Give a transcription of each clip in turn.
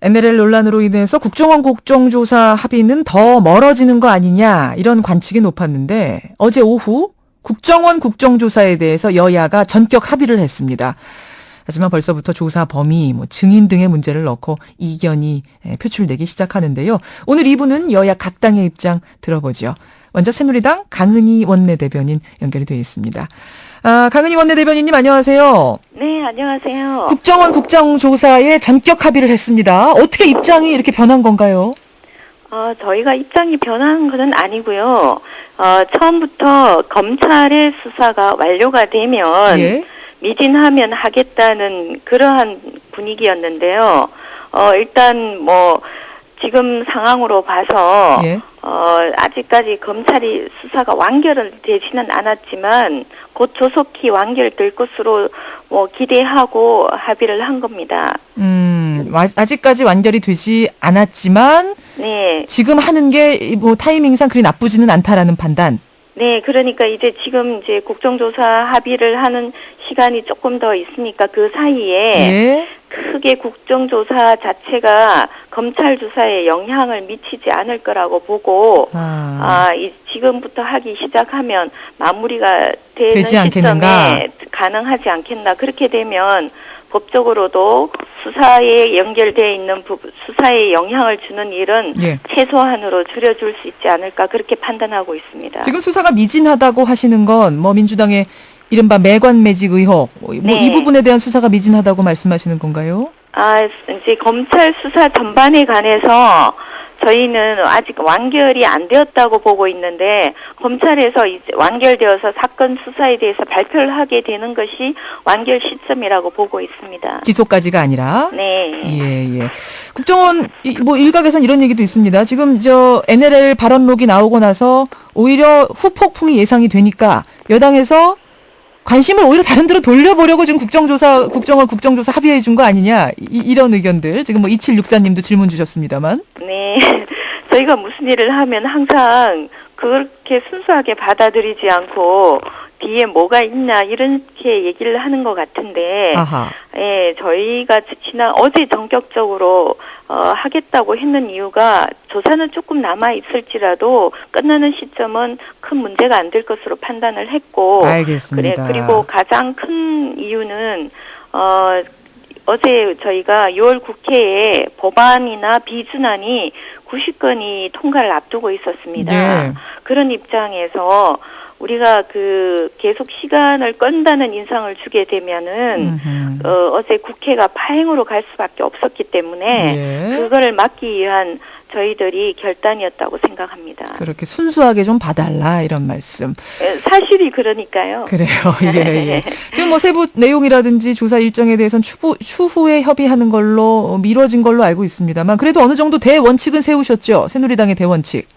NLL 논란으로 인해서 국정원 국정조사 합의는 더 멀어지는 거 아니냐 이런 관측이 높았는데 어제 오후 국정원 국정조사에 대해서 여야가 전격 합의를 했습니다. 하지만 벌써부터 조사 범위, 증인 등의 문제를 넣고 이견이 표출되기 시작하는데요. 오늘 2부는 여야 각 당의 입장 들어보죠. 먼저 새누리당 강은희 원내대변인 연결이 되어 있습니다. 강은희 원내대변인님 안녕하세요. 네, 안녕하세요. 국정원 국정조사에 전격 합의를 했습니다. 어떻게 입장이 이렇게 변한 건가요? 저희가 입장이 변한 것은 아니고요. 처음부터 검찰의 수사가 완료가 되면 예. 미진하면 하겠다는 그러한 분위기였는데요. 일단 지금 상황으로 봐서 예. 아직까지 검찰이 수사가 완결되지는 않았지만 곧 조속히 완결될 것으로 기대하고 합의를 한 겁니다. 아직까지 완결이 되지 않았지만 네. 지금 하는 게 타이밍상 그리 나쁘지는 않다라는 판단. 네, 그러니까 지금 국정조사 합의를 하는 시간이 조금 더 있으니까 그 사이에 예. 크게 국정조사 자체가 검찰 조사에 영향을 미치지 않을 거라고 보고 지금부터 하기 시작하면 마무리가 되는 되지 않겠는가? 시점에 가능하지 않겠나. 그렇게 되면 법적으로도 수사에 연결되어 있는 수사에 영향을 주는 일은 예. 최소한으로 줄여줄 수 있지 않을까 그렇게 판단하고 있습니다. 지금 수사가 미진하다고 하시는 건 민주당의 이른바 매관매직 의혹 네. 이 부분에 대한 수사가 미진하다고 말씀하시는 건가요? 이제 검찰 수사 전반에 관해서 저희는 아직 완결이 안 되었다고 보고 있는데 검찰에서 이제 완결되어서 사건 수사에 대해서 발표를 하게 되는 것이 완결 시점이라고 보고 있습니다. 기소까지가 아니라. 네. 예. 국정원 일각에선 이런 얘기도 있습니다. 지금 NLL 발언록이 나오고 나서 오히려 후폭풍이 예상이 되니까 여당에서 관심을 오히려 다른 데로 돌려보려고 지금 국정원 국정조사 합의해 준 거 아니냐 이런 의견들 지금 2764님도 질문 주셨습니다만. 네. 저희가 무슨 일을 하면 항상 그렇게 순수하게 받아들이지 않고 뒤에 뭐가 있나 이렇게 얘기를 하는 것 같은데, 아하. 예, 저희가 어제 전격적으로 하겠다고 했는 이유가 조사는 조금 남아 있을지라도 끝나는 시점은 큰 문제가 안 될 것으로 판단을 했고, 알겠습니다. 그리고 가장 큰 이유는 어제 저희가 6월 국회에 법안이나 비준안이 90건이 통과를 앞두고 있었습니다. 예. 그런 입장에서 우리가 계속 시간을 끈다는 인상을 주게 되면은 어제 국회가 파행으로 갈 수밖에 없었기 때문에 예. 그거를 막기 위한 저희들이 결단이었다고 생각합니다. 그렇게 순수하게 좀 봐달라 이런 말씀. 사실이 그러니까요. 그래요. 예. 지금 세부 내용이라든지 조사 일정에 대해서는 추후에 협의하는 걸로 미뤄진 걸로 알고 있습니다만 그래도 어느 정도 대원칙은 세우셨죠? 새누리당의 대원칙.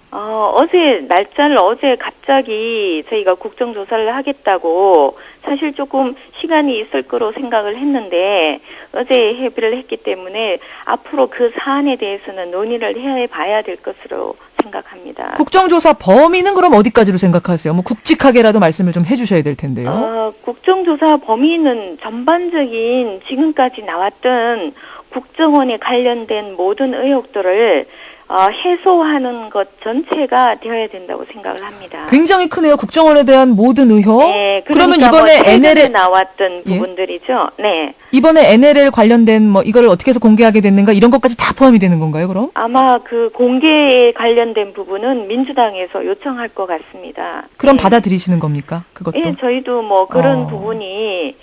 날짜를 어제 갑자기 저희가 국정조사를 하겠다고 사실 조금 시간이 있을 거로 생각을 했는데 어제 협의를 했기 때문에 앞으로 그 사안에 대해서는 논의를 해봐야 될 것으로 생각합니다. 국정조사 범위는 그럼 어디까지로 생각하세요? 굵직하게라도 말씀을 좀 해주셔야 될 텐데요. 국정조사 범위는 전반적인 지금까지 나왔던 국정원에 관련된 모든 의혹들을 해소하는 것 전체가 되어야 된다고 생각을 합니다. 굉장히 크네요. 국정원에 대한 모든 의혹. 네, 그러면 그러니까 이번에 NLL 나왔던 부분들이죠. 네. 이번에 NLL 관련된 이거를 어떻게 해서 공개하게 됐는가 이런 것까지 다 포함이 되는 건가요, 그럼? 아마 공개에 관련된 부분은 민주당에서 요청할 것 같습니다. 그럼 네. 받아들이시는 겁니까? 그것도? 예, 저희도 그런 부분이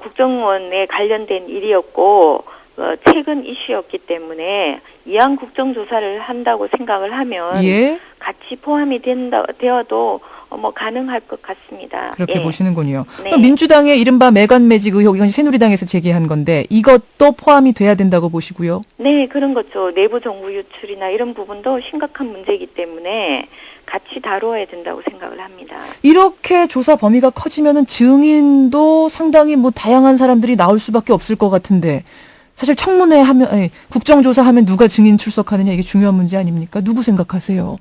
국정원에 관련된 일이었고 최근 이슈였기 때문에 이왕 국정조사를 한다고 생각을 하면 예. 같이 포함이 되어도 가능할 것 같습니다. 그렇게 예. 보시는군요. 네. 그럼 민주당의 이른바 매관매직 의혹 이건 새누리당에서 제기한 건데 이것도 포함이 돼야 된다고 보시고요. 네, 그런 거죠. 내부 정보 유출이나 이런 부분도 심각한 문제이기 때문에 같이 다루어야 된다고 생각을 합니다. 이렇게 조사 범위가 커지면은 증인도 상당히 다양한 사람들이 나올 수밖에 없을 것 같은데 사실 청문회 하면 국정조사 하면 누가 증인 출석하느냐 이게 중요한 문제 아닙니까? 누구 생각하세요?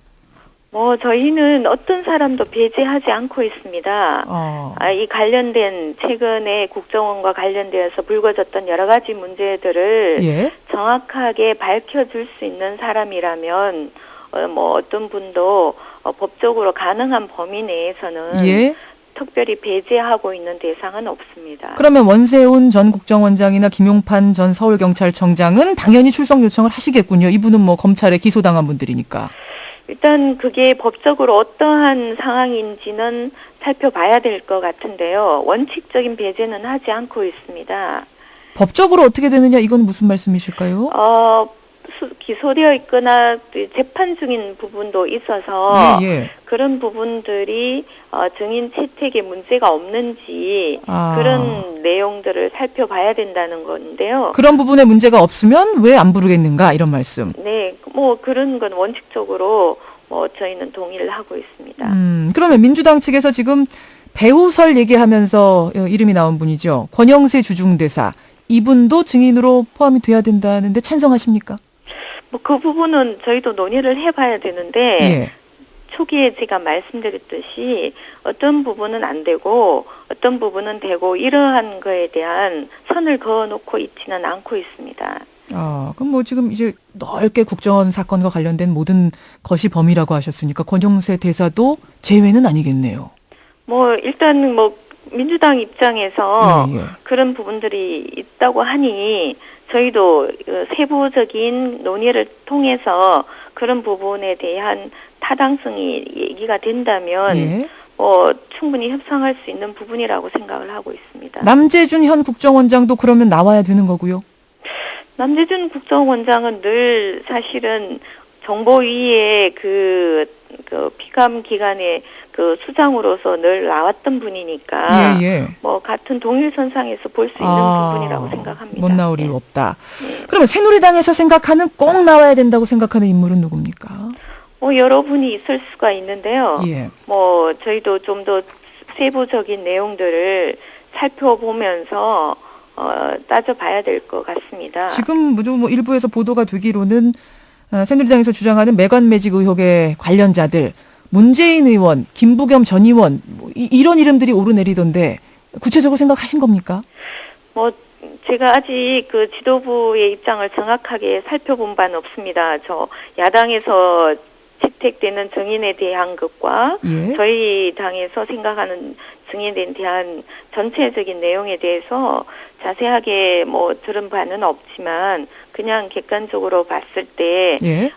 저희는 어떤 사람도 배제하지 않고 있습니다. 이 관련된 최근에 국정원과 관련되어서 불거졌던 여러 가지 문제들을 예. 정확하게 밝혀줄 수 있는 사람이라면 어떤 분도 법적으로 가능한 범위 내에서는 예. 특별히 배제하고 있는 대상은 없습니다. 그러면 원세훈 전 국정원장이나 김용판 전 서울경찰청장은 당연히 출석 요청을 하시겠군요. 이분은 뭐 검찰에 기소당한 분들이니까. 일단 그게 법적으로 어떠한 상황인지는 살펴봐야 될 것 같은데요. 원칙적인 배제는 하지 않고 있습니다. 법적으로 어떻게 되느냐 이건 무슨 말씀이실까요? 기소되어 있거나 재판 중인 부분도 있어서 예. 그런 부분들이 증인 채택에 문제가 없는지 그런 내용들을 살펴봐야 된다는 건데요. 그런 부분에 문제가 없으면 왜 안 부르겠는가 이런 말씀. 네, 그런 건 원칙적으로 저희는 동의를 하고 있습니다. 그러면 민주당 측에서 지금 배우설 얘기하면서 이름이 나온 분이죠. 권영세 주중대사. 이분도 증인으로 포함이 돼야 된다는데 찬성하십니까? 그 부분은 저희도 논의를 해봐야 되는데 예. 초기에 제가 말씀드렸듯이 어떤 부분은 안 되고 어떤 부분은 되고 이러한 거에 대한 선을 그어놓고 있지는 않고 있습니다. 그럼 지금 이제 넓게 국정원 사건과 관련된 모든 것이 범위라고 하셨으니까 권영세 대사도 제외는 아니겠네요. 일단 민주당 입장에서 예. 그런 부분들이 있다고 하니 저희도 세부적인 논의를 통해서 그런 부분에 대한 타당성이 얘기가 된다면 예. 충분히 협상할 수 있는 부분이라고 생각을 하고 있습니다. 남재준 현 국정원장도 그러면 나와야 되는 거고요. 남재준 국정원장은 늘 사실은 정보위의 그 피감 기관의 그 수장으로서 늘 나왔던 분이니까 예. 같은 동일선상에서 볼 수 있는 부분이라고 생각합니다. 못 나올 이유 없다. 네. 그러면 새누리당에서 생각하는 꼭 나와야 된다고 생각하는 인물은 누굽니까? 여러 분이 있을 수가 있는데요. 예. 저희도 좀 더 세부적인 내용들을 살펴보면서 따져봐야 될 것 같습니다. 지금 일부에서 보도가 되기로는 새누리당에서 주장하는 매관매직 의혹의 관련자들, 문재인 의원, 김부겸 전 의원 이런 이름들이 오르내리던데 구체적으로 생각하신 겁니까? 제가 아직 그 지도부의 입장을 정확하게 살펴본 바는 없습니다. 야당에서 채택되는 증인에 대한 것과 예. 저희 당에서 생각하는 증인에 대한 전체적인 내용에 대해서 자세하게 들은 바는 없지만 그냥 객관적으로 봤을 때 예.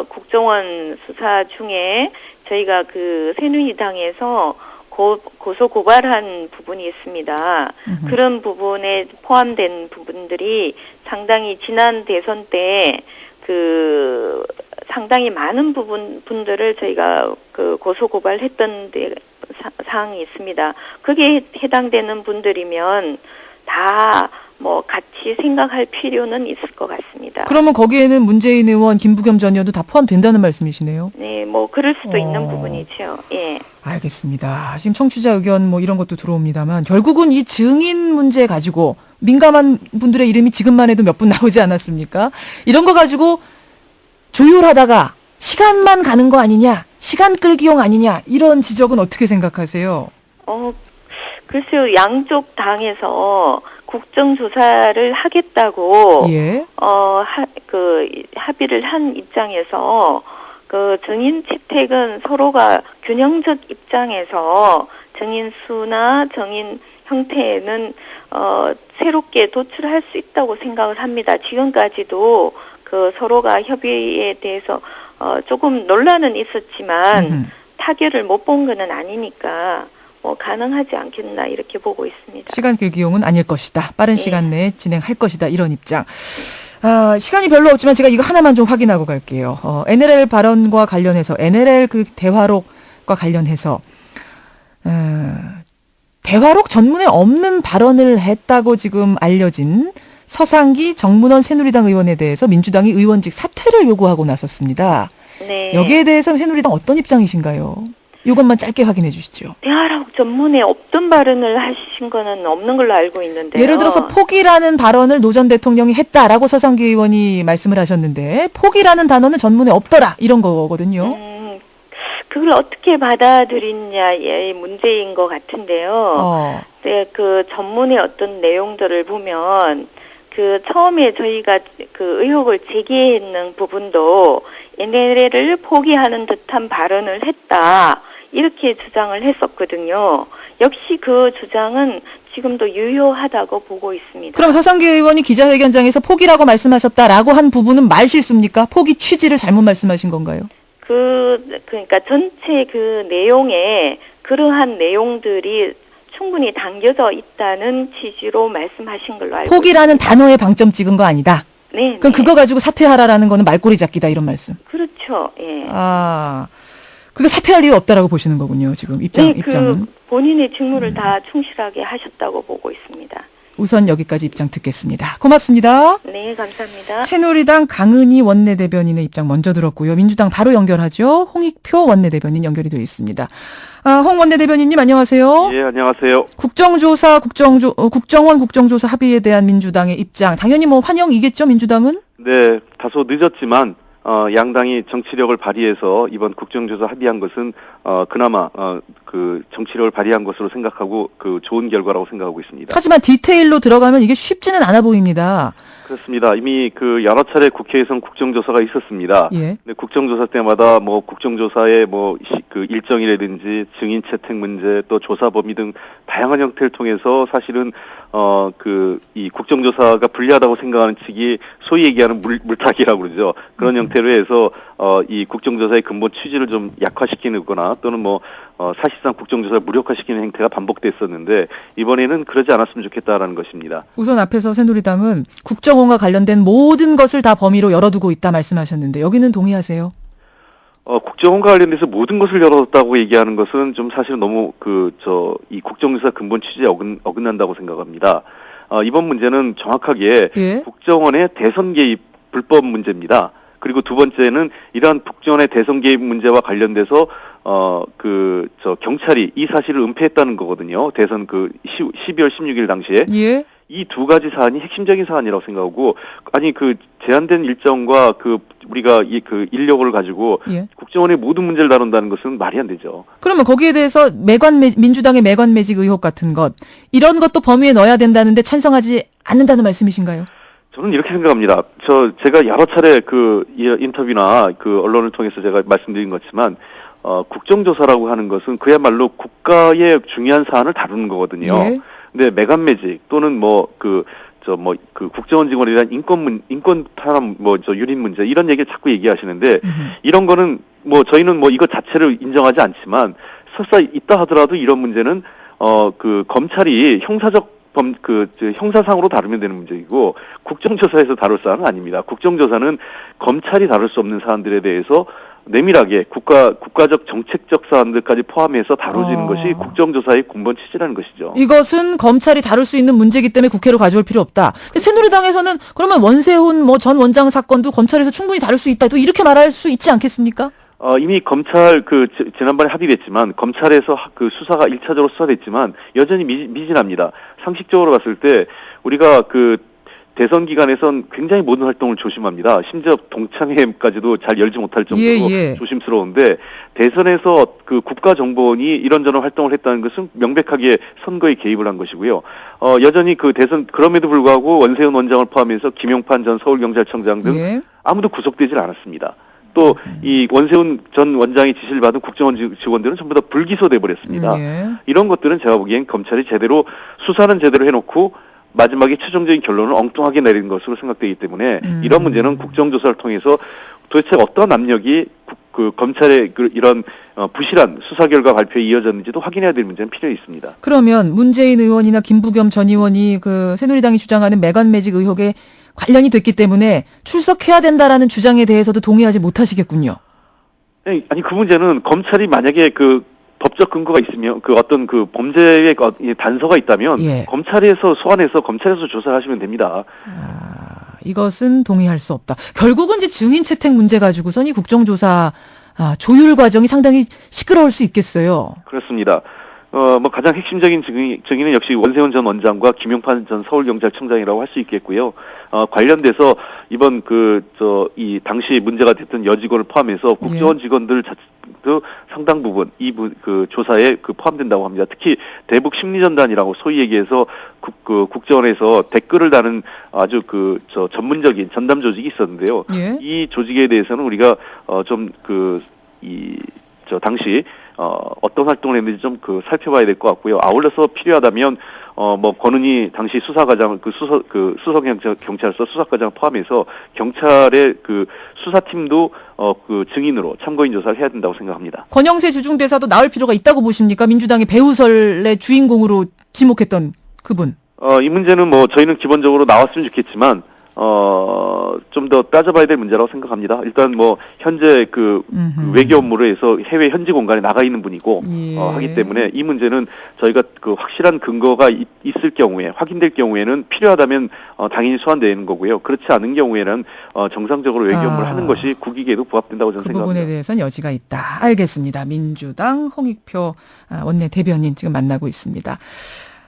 국정원 수사 중에 저희가 그 새누리당에서 고소 고발한 부분이 있습니다. 그런 부분에 포함된 부분들이 상당히 지난 대선 때 상당히 많은 분들을 저희가 고소 고발했던 사항이 있습니다. 그게 해당되는 분들이면 다 같이 생각할 필요는 있을 것 같습니다. 그러면 거기에는 문재인 의원, 김부겸 전 의원도 다 포함된다는 말씀이시네요? 네, 그럴 수도 있는 부분이죠. 예. 알겠습니다. 지금 청취자 의견 이런 것도 들어옵니다만 결국은 이 증인 문제 가지고 민감한 분들의 이름이 지금만 해도 몇 분 나오지 않았습니까? 이런 거 가지고 조율하다가 시간만 가는 거 아니냐, 시간 끌기용 아니냐 이런 지적은 어떻게 생각하세요? 글쎄요, 양쪽 당에서 국정조사를 하겠다고 예. 합의를 한 입장에서 증인 채택은 서로가 균형적 입장에서 증인 수나 증인 형태는 새롭게 도출할 수 있다고 생각을 합니다. 지금까지도 서로가 협의에 대해서 조금 논란은 있었지만 타결을 못 본 거는 아니니까 가능하지 않겠나 이렇게 보고 있습니다. 시간 끌기용은 아닐 것이다. 빠른 시간 내에 진행할 것이다. 이런 입장. 시간이 별로 없지만 제가 이거 하나만 좀 확인하고 갈게요. NLL 발언과 관련해서 NLL 그 대화록과 관련해서 대화록 전문에 없는 발언을 했다고 지금 알려진 서상기 정문원 새누리당 의원에 대해서 민주당이 의원직 사퇴를 요구하고 나섰습니다. 네. 여기에 대해서 새누리당 어떤 입장이신가요? 이것만 짧게 확인해 주시죠. 대화록 전문에 없던 발언을 하신 거는 없는 걸로 알고 있는데요. 예를 들어서 포기라는 발언을 노 전 대통령이 했다라고 서상기 의원이 말씀을 하셨는데 포기라는 단어는 전문에 없더라 이런 거거든요. 그걸 어떻게 받아들이냐의 문제인 것 같은데요. 네, 그 전문의 어떤 내용들을 보면 그 처음에 저희가 그 의혹을 제기했는 부분도 NLL을 포기하는 듯한 발언을 했다. 이렇게 주장을 했었거든요. 역시 그 주장은 지금도 유효하다고 보고 있습니다. 그럼 서상규 의원이 기자회견장에서 포기라고 말씀하셨다라고 한 부분은 말실수입니까? 포기 취지를 잘못 말씀하신 건가요? 그러니까 전체 그 내용에 그러한 내용들이 충분히 담겨져 있다는 취지로 말씀하신 걸로 알고 포기라는 있습니다. 단어에 방점 찍은 거 아니다. 네. 그럼 그거 가지고 사퇴하라라는 거는 말꼬리 잡기다 이런 말씀. 그렇죠. 예. 그게 사퇴할 이유 없다라고 보시는 거군요. 지금 입장은. 그 본인의 직무를 다 충실하게 하셨다고 보고 있습니다. 우선 여기까지 입장 듣겠습니다. 고맙습니다. 네, 감사합니다. 새누리당 강은희 원내대변인의 입장 먼저 들었고요. 민주당 바로 연결하죠. 홍익표 원내대변인 연결이 되어 있습니다. 홍 원내대변인님 안녕하세요. 예, 안녕하세요. 국정원 국정조사 합의에 대한 민주당의 입장 당연히 뭐 환영이겠죠, 민주당은? 네, 다소 늦었지만 양당이 정치력을 발휘해서 이번 국정조사 합의한 것은 그나마 그 정치력을 발휘한 것으로 생각하고 그 좋은 결과라고 생각하고 있습니다. 하지만 디테일로 들어가면 이게 쉽지는 않아 보입니다. 그렇습니다. 이미 그 여러 차례 국회에선 국정조사가 있었습니다. 예. 근데 국정조사 때마다 뭐 국정조사의 그 일정이라든지 증인 채택 문제 또 조사 범위 등 다양한 형태를 통해서 사실은 이 국정조사가 불리하다고 생각하는 측이 소위 얘기하는 물타기라고 그러죠. 그런 형태로 해서 이 국정조사의 근본 취지를 좀 약화시키거나 또는 사실상 국정조사를 무력화시키는 행태가 반복됐었는데 이번에는 그러지 않았으면 좋겠다라는 것입니다. 우선 앞에서 새누리당은 국정원과 관련된 모든 것을 다 범위로 열어두고 있다 말씀하셨는데 여기는 동의하세요? 국정원과 관련돼서 모든 것을 열어뒀다고 얘기하는 것은 좀 사실 너무 이 국정조사 근본 취지에 어긋난다고 생각합니다. 이번 문제는 정확하게 예? 국정원의 대선 개입 불법 문제입니다. 그리고 두 번째는 이러한 국정원의 대선 개입 문제와 관련돼서 경찰이 이 사실을 은폐했다는 거거든요. 대선 12월 16일 당시에. 예? 이 두 가지 사안이 핵심적인 사안이라고 생각하고, 아니 제한된 일정과 우리가 인력을 가지고 예. 국정원의 모든 문제를 다룬다는 것은 말이 안 되죠. 그러면 거기에 대해서 민주당의 매관매직 의혹 같은 것 이런 것도 범위에 넣어야 된다는데 찬성하지 않는다는 말씀이신가요? 저는 이렇게 생각합니다. 제가 여러 차례 인터뷰나 언론을 통해서 제가 말씀드린 것지만, 국정조사라고 하는 것은 그야말로 국가의 중요한 사안을 다루는 거거든요. 예. 근데 매간매직 또는 국정원 직원에 대한 인권 탄압, 유린 문제, 이런 얘기를 자꾸 얘기하시는데, 이런 거는 저희는 이것 자체를 인정하지 않지만, 설사 있다 하더라도 이런 문제는, 검찰이 형사상으로 다루면 되는 문제이고, 국정조사에서 다룰 사안은 아닙니다. 국정조사는 검찰이 다룰 수 없는 사안들에 대해서 내밀하게 국가적 정책적 사안들까지 포함해서 다뤄지는 것이 국정조사의 근본 취지라는 것이죠. 이것은 검찰이 다룰 수 있는 문제이기 때문에 국회로 가져올 필요 없다. 근데 새누리당에서는 그러면 원세훈 전 원장 사건도 검찰에서 충분히 다룰 수 있다. 또 이렇게 말할 수 있지 않겠습니까? 이미 검찰 지난번에 합의됐지만 검찰에서 수사가 1차적으로 수사됐지만 여전히 미진합니다. 상식적으로 봤을 때 우리가 대선 기간에선 굉장히 모든 활동을 조심합니다. 심지어 동창회까지도 잘 열지 못할 정도로 조심스러운데, 대선에서 국가정보원이 이런저런 활동을 했다는 것은 명백하게 선거에 개입을 한 것이고요. 여전히 대선, 그럼에도 불구하고 원세훈 원장을 포함해서 김용판 전 서울경찰청장 등 아무도 구속되질 않았습니다. 또 이 원세훈 전 원장이 지시를 받은 국정원 직원들은 전부 다 불기소돼 버렸습니다. 이런 것들은 제가 보기엔 검찰이 수사는 제대로 해놓고 마지막에 최종적인 결론을 엉뚱하게 내린 것으로 생각되기 때문에 이런 문제는 국정조사를 통해서 도대체 어떤 압력이 검찰의 이런 부실한 수사 결과 발표에 이어졌는지도 확인해야 될 문제는 필요 있습니다. 그러면 문재인 의원이나 김부겸 전 의원이 새누리당이 주장하는 매관매직 의혹에 관련이 됐기 때문에 출석해야 된다라는 주장에 대해서도 동의하지 못하시겠군요. 아니 그 문제는 검찰이 만약에 법적 근거가 있으면 어떤 범죄의 단서가 있다면 검찰에서 소환해서 검찰에서 조사를 하시면 됩니다. 이것은 동의할 수 없다. 결국은 이제 증인 채택 문제 가지고선 이 국정조사 조율 과정이 상당히 시끄러울 수 있겠어요. 그렇습니다. 뭐 가장 핵심적인 증인은 역시 원세훈 전 원장과 김용판 전 서울경찰청장이라고 할 수 있겠고요. 관련돼서 이번 이 당시 문제가 됐던 여직원을 포함해서 국정원 직원들 도 상당 부분 그 조사에 포함된다고 합니다. 특히 대북 심리전단이라고 소위 얘기해서 국정원에서 댓글을 다는 아주 전문적인 전담 조직이 있었는데요. 예. 이 조직에 대해서는 우리가 당시 어떤 활동을 했는지 좀 살펴봐야 될 것 같고요. 아울러서 필요하다면 권은희 당시 수사과장 수석 경찰서 수사과장 포함해서 경찰의 수사팀도 증인으로 참고인 조사를 해야 된다고 생각합니다. 권영세 주중대사도 나올 필요가 있다고 보십니까? 민주당의 배우설의 주인공으로 지목했던 그분. 이 문제는 저희는 기본적으로 나왔으면 좋겠지만 좀 더 따져봐야 될 문제라고 생각합니다. 일단 현재 외교 업무로 해서 해외 현지 공간에 나가 있는 분이고, 예. 하기 때문에 이 문제는 저희가 확실한 근거가 있을 경우에, 확인될 경우에는 필요하다면, 당연히 소환되는 거고요. 그렇지 않은 경우에는, 정상적으로 외교 업무를 하는 것이 국익에도 부합된다고 저는 그 생각합니다. 부분에 대해서는 여지가 있다. 알겠습니다. 민주당 홍익표 원내 대변인 지금 만나고 있습니다.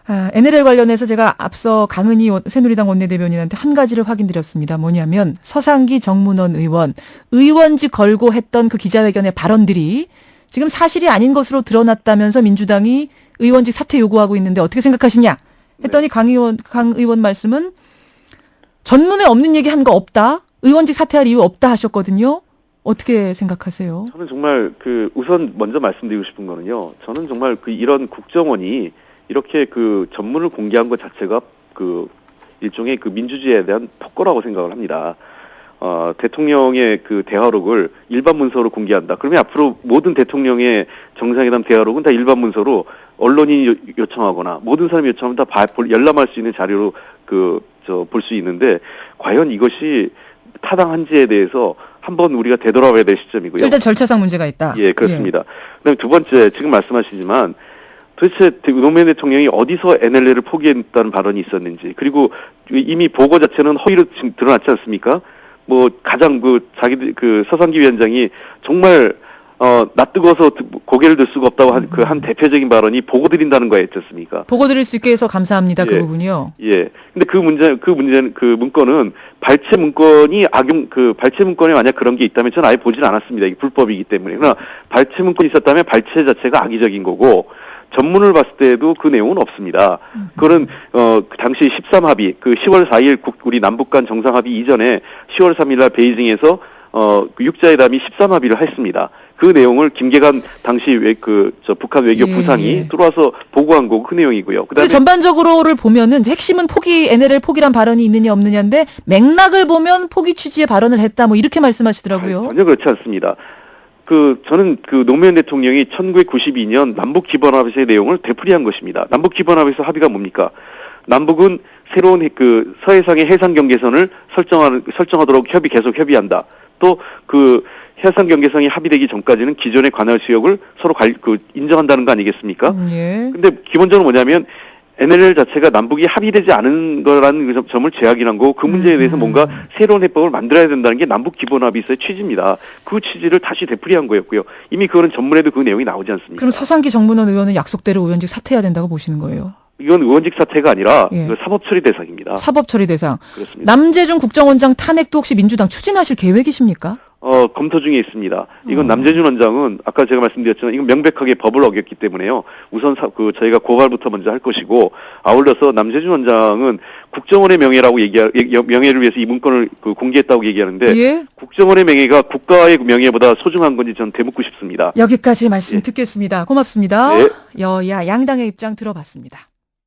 NLL 관련해서 제가 앞서 강은희 새누리당 원내대변인한테 한 가지를 확인드렸습니다. 뭐냐면 서상기 정문원 의원직 걸고 했던 그 기자회견의 발언들이 지금 사실이 아닌 것으로 드러났다면서 민주당이 의원직 사퇴 요구하고 있는데 어떻게 생각하시냐 했더니 강 의원 말씀은 전문에 없는 얘기 한 거 없다. 의원직 사퇴할 이유 없다 하셨거든요. 어떻게 생각하세요? 저는 정말 우선 먼저 말씀드리고 싶은 거는요. 저는 정말 이런 국정원이 이렇게 전문을 공개한 것 자체가 일종의 민주주의에 대한 폭거라고 생각을 합니다. 대통령의 대화록을 일반 문서로 공개한다. 그러면 앞으로 모든 대통령의 정상회담 대화록은 다 일반 문서로 언론인이 요청하거나 모든 사람이 요청하면 다 열람할 수 있는 자료로 볼 수 있는데 과연 이것이 타당한지에 대해서 한번 우리가 되돌아봐야 될 시점이고요. 일단 절차상 문제가 있다. 예, 그렇습니다. 그다음에 두 번째 지금 말씀하시지만 도대체 노무현 대통령이 어디서 NLL을 포기했다는 발언이 있었는지, 그리고 이미 보고 자체는 허위로 지금 드러났지 않습니까? 가장 서상기 위원장이 정말 낯뜨거워서 고개를 들 수가 없다고 한 대표적인 발언이 보고 드린다는 거였지 않습니까? 보고 드릴 수 있게 해서 감사합니다. 예. 그 부분이요. 예. 근데 그 문제는 문건은 발췌 문건이 발췌 문건에 만약 그런 게 있다면 저는 아예 보질 않았습니다. 이게 불법이기 때문에. 그러나 발췌 문건이 있었다면 발췌 자체가 악의적인 거고, 전문을 봤을 때도 그 내용은 없습니다. 그거는 당시 13합의 10월 4일 우리 남북 간 정상합의 이전에 10월 3일 날 베이징에서 육자회담이 13합의를 했습니다. 그 내용을 김계관 당시 북한 외교 부상이 들어와서 보고한 거고 그 내용이고요. 근데 전반적으로를 보면은 핵심은 NLL 포기란 발언이 있느냐 없느냐인데 맥락을 보면 포기 취지의 발언을 했다 이렇게 말씀하시더라고요. 전혀 그렇지 않습니다. 저는 노무현 대통령이 1992년 남북기본합의서의 내용을 되풀이한 것입니다. 남북기본합의서 합의가 뭡니까? 남북은 새로운 서해상의 해상 경계선을 설정하도록 계속 협의한다. 또 해상 경계선이 합의되기 전까지는 기존의 관할 지역을 서로 인정한다는 거 아니겠습니까? 예. 근데 기본적으로 뭐냐면 NLL 자체가 남북이 합의되지 않은 거라는 점을 제약이란 거고, 그 문제에 대해서 뭔가 새로운 해법을 만들어야 된다는 게 남북기본합의서의 취지입니다. 그 취지를 다시 되풀이한 거였고요. 이미 그거는 전문에도 그 내용이 나오지 않습니까? 그럼 서상기 정문원 의원은 약속대로 의원직 사퇴해야 된다고 보시는 거예요? 이건 의원직 사퇴가 아니라 사법처리 대상입니다. 사법처리 대상. 그렇습니다. 남재준 국정원장 탄핵도 혹시 민주당 추진하실 계획이십니까? 검토 중에 있습니다. 이건 남재준 원장은 아까 제가 말씀드렸지만 이건 명백하게 법을 어겼기 때문에요. 우선 저희가 고발부터 먼저 할 것이고, 아울러서 남재준 원장은 국정원의 명예라고 명예를 위해서 이 문건을 공개했다고 얘기하는데, 예? 국정원의 명예가 국가의 명예보다 소중한 건지 저는 되묻고 싶습니다. 여기까지 말씀 듣겠습니다. 고맙습니다. 네. 여야 양당의 입장 들어봤습니다.